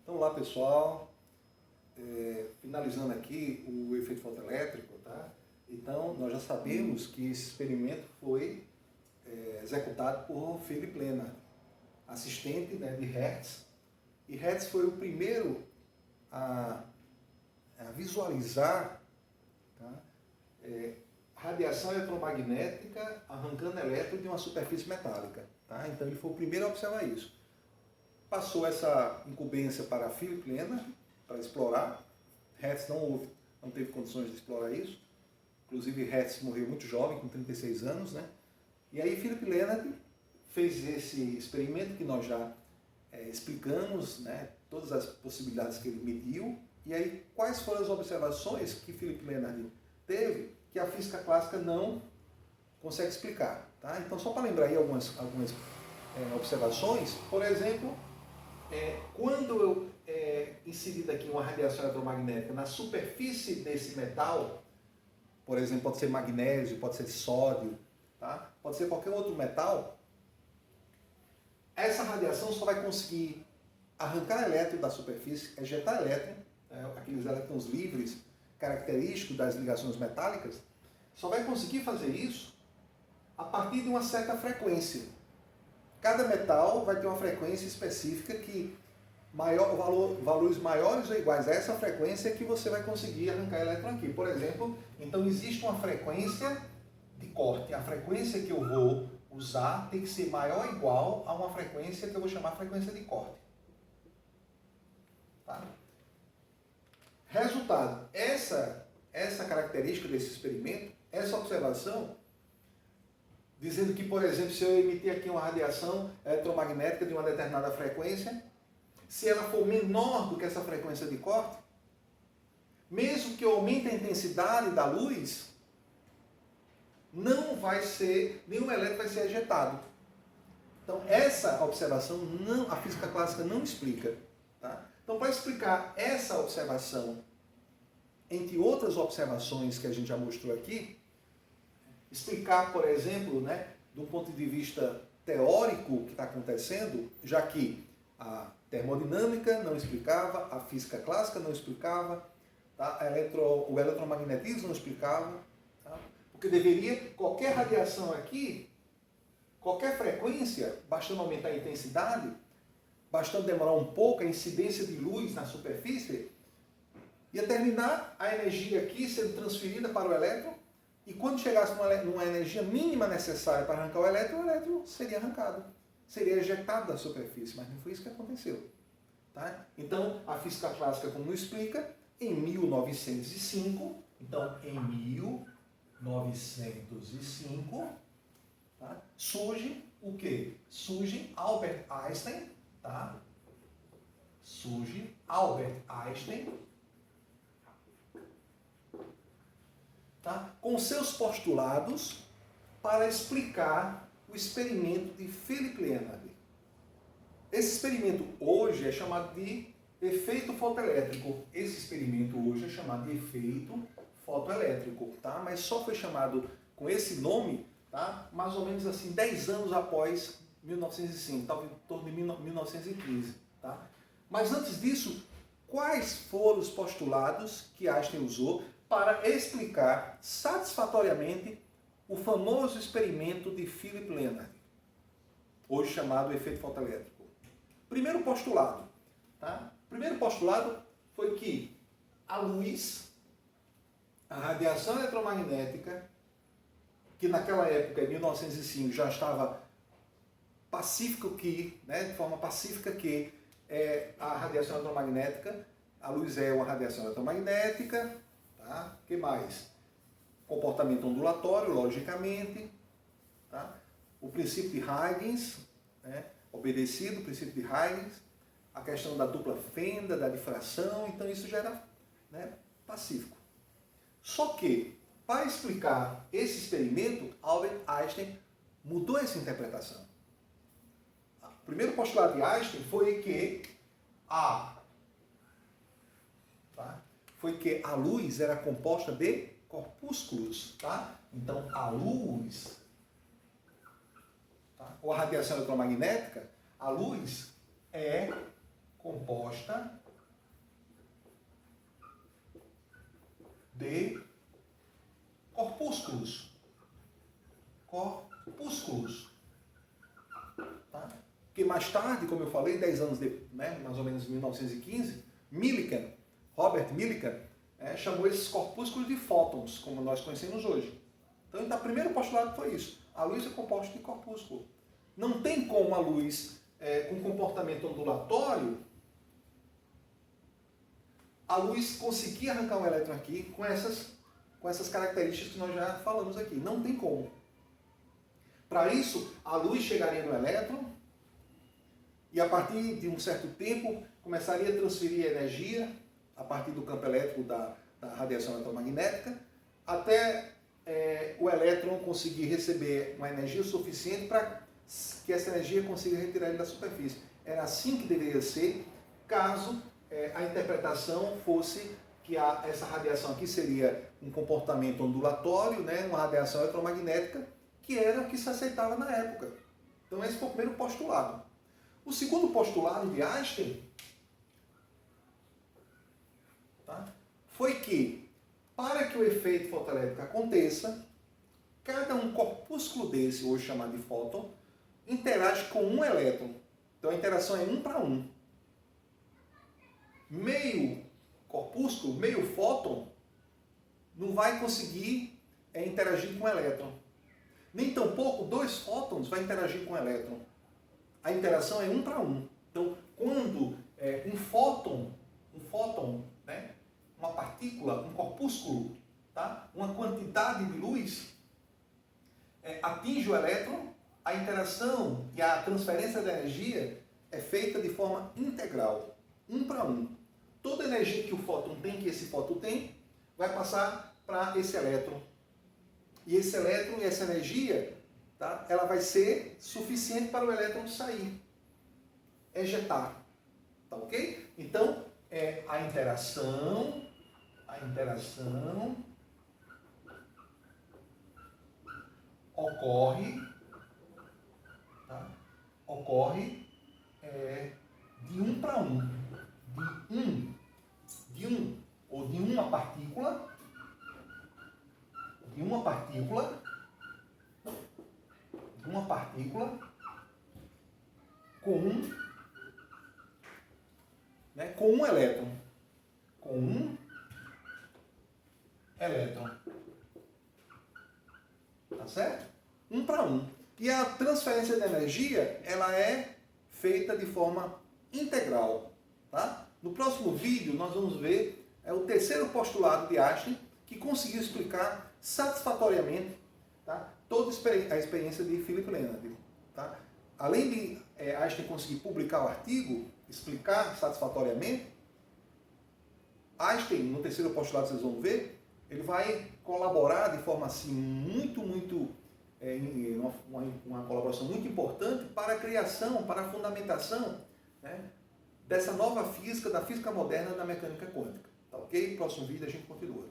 Então, olá pessoal, finalizando aqui o efeito fotoelétrico, tá? Então, nós já sabemos que esse experimento foi executado por Philipp Lenard, assistente, né, de Hertz, e Hertz foi o primeiro a visualizar, tá, radiação eletromagnética arrancando elétron de uma superfície metálica. Tá? Então, ele foi o primeiro a observar isso. Passou essa incumbência para Philipp Lenard, para explorar. Hertz não teve condições de explorar isso. Inclusive, Hertz morreu muito jovem, com 36 anos. Né? E aí, Philipp Lenard fez esse experimento que nós já explicamos, né, todas as possibilidades que ele mediu. E aí, quais foram as observações que Philipp Lenard teve que a física clássica não consegue explicar. Tá? Então, só para lembrar aí algumas observações, por exemplo, quando eu inserir aqui uma radiação eletromagnética na superfície desse metal, por exemplo, pode ser magnésio, pode ser sódio, tá? Pode ser qualquer outro metal, essa radiação só vai conseguir arrancar elétron da superfície, ejetar elétron, aqueles elétrons livres característicos das ligações metálicas, só vai conseguir fazer isso a partir de uma certa frequência. Cada metal vai ter uma frequência específica que valores maiores ou iguais a essa frequência que você vai conseguir arrancar elétron aqui. Por exemplo, então existe uma frequência de corte. A frequência que eu vou usar tem que ser maior ou igual a uma frequência que eu vou chamar frequência de corte. Tá? Resultado, essa característica desse experimento, essa observação, dizendo que, por exemplo, se eu emitir aqui uma radiação eletromagnética de uma determinada frequência, se ela for menor do que essa frequência de corte, mesmo que eu aumente a intensidade da luz, nenhum elétron vai ser ejetado. Então, essa observação a física clássica não explica. Tá? Então, para explicar essa observação, entre outras observações que a gente já mostrou aqui, explicar, por exemplo, né, do ponto de vista teórico o que está acontecendo, já que a termodinâmica não explicava, a física clássica não explicava, tá? O eletromagnetismo não explicava, tá? Porque qualquer radiação aqui, qualquer frequência, bastando aumentar a intensidade, bastando demorar um pouco a incidência de luz na superfície, ia terminar a energia aqui sendo transferida para o elétron, e quando chegasse numa energia mínima necessária para arrancar o elétron seria arrancado, seria ejetado da superfície, mas não foi isso que aconteceu. Tá? Então, a física clássica, como explica, em 1905, tá? Surge o quê? Surge Albert Einstein, tá? Tá? Com seus postulados para explicar o experimento de Philipp Lenard. Esse experimento hoje é chamado de efeito fotoelétrico. Tá? Mas só foi chamado com esse nome, tá? Mais ou menos assim 10 anos após 1905, talvez em torno de 1915. Tá? Mas antes disso, quais foram os postulados que Einstein usou para explicar satisfatoriamente o famoso experimento de Philipp Lenard, hoje chamado efeito fotoelétrico? Primeiro postulado, tá? Primeiro postulado foi que a luz, a radiação eletromagnética, que naquela época, em 1905, já estava pacífico de forma pacífica que a radiação eletromagnética, a luz é uma radiação eletromagnética. Tá? O que mais? Comportamento ondulatório, logicamente. Tá? O princípio de Huygens, né? Obedecido, o princípio de Huygens. A questão da dupla fenda, da difração. Então isso já era, né, pacífico. Só que, para explicar esse experimento, Albert Einstein mudou essa interpretação. O primeiro postulado de Einstein foi que a luz era composta de corpúsculos. Tá? Então, a luz, tá? Ou a radiação eletromagnética, a luz é composta de corpúsculos. Corpúsculos. Tá? Porque mais tarde, como eu falei, 10 anos depois, né, mais ou menos em 1915, Robert Millikan, chamou esses corpúsculos de fótons, como nós conhecemos hoje. Então, o primeiro postulado foi isso. A luz é composta de corpúsculo. Não tem como a luz, com comportamento ondulatório, a luz conseguir arrancar um elétron aqui com essas características que nós já falamos aqui. Não tem como. Para isso, a luz chegaria no elétron e, a partir de um certo tempo, começaria a transferir energia a partir do campo elétrico da radiação eletromagnética até o elétron conseguir receber uma energia suficiente para que essa energia consiga retirar ele da superfície. Era assim que deveria ser, caso a interpretação fosse que essa radiação aqui seria um comportamento ondulatório, né, uma radiação eletromagnética, que era o que se aceitava na época. Então esse foi o primeiro postulado. O segundo postulado de Einstein, tá, foi que, para que o efeito fotoelétrico aconteça, cada um corpúsculo desse, hoje chamado de fóton, interage com um elétron. Então a interação é 1 para 1. Meio corpúsculo, meio fóton, não vai conseguir interagir com o elétron. Nem tampouco 2 fótons vai interagir com o elétron. A interação é 1 para 1. Então, quando um fóton, né, uma partícula, um corpúsculo, tá, uma quantidade de luz, atinge o elétron, a interação e a transferência de energia é feita de forma integral, 1 para 1. Toda a energia que o fóton tem, que esse fóton tem, vai passar para esse elétron. E esse elétron e essa energia, tá, ela vai ser suficiente para o elétron sair, ejetar. Tá ok? Então, a interação ocorre, tá, de 1 para 1. Ou de uma partícula, com um elétron. Tá certo? 1 para 1. E a transferência de energia, ela é feita de forma integral. Tá? No próximo vídeo, nós vamos ver o terceiro postulado de Einstein, que conseguiu explicar satisfatoriamente, tá, toda a experiência de Philipp Lenard. Tá? Além de Einstein conseguir publicar o artigo, explicar satisfatoriamente, Einstein, no terceiro postulado, vocês vão ver, ele vai colaborar de forma assim muito, uma colaboração muito importante para a criação, para a fundamentação, né, dessa nova física, da física moderna da mecânica quântica. Tá ok? Próximo vídeo a gente continua.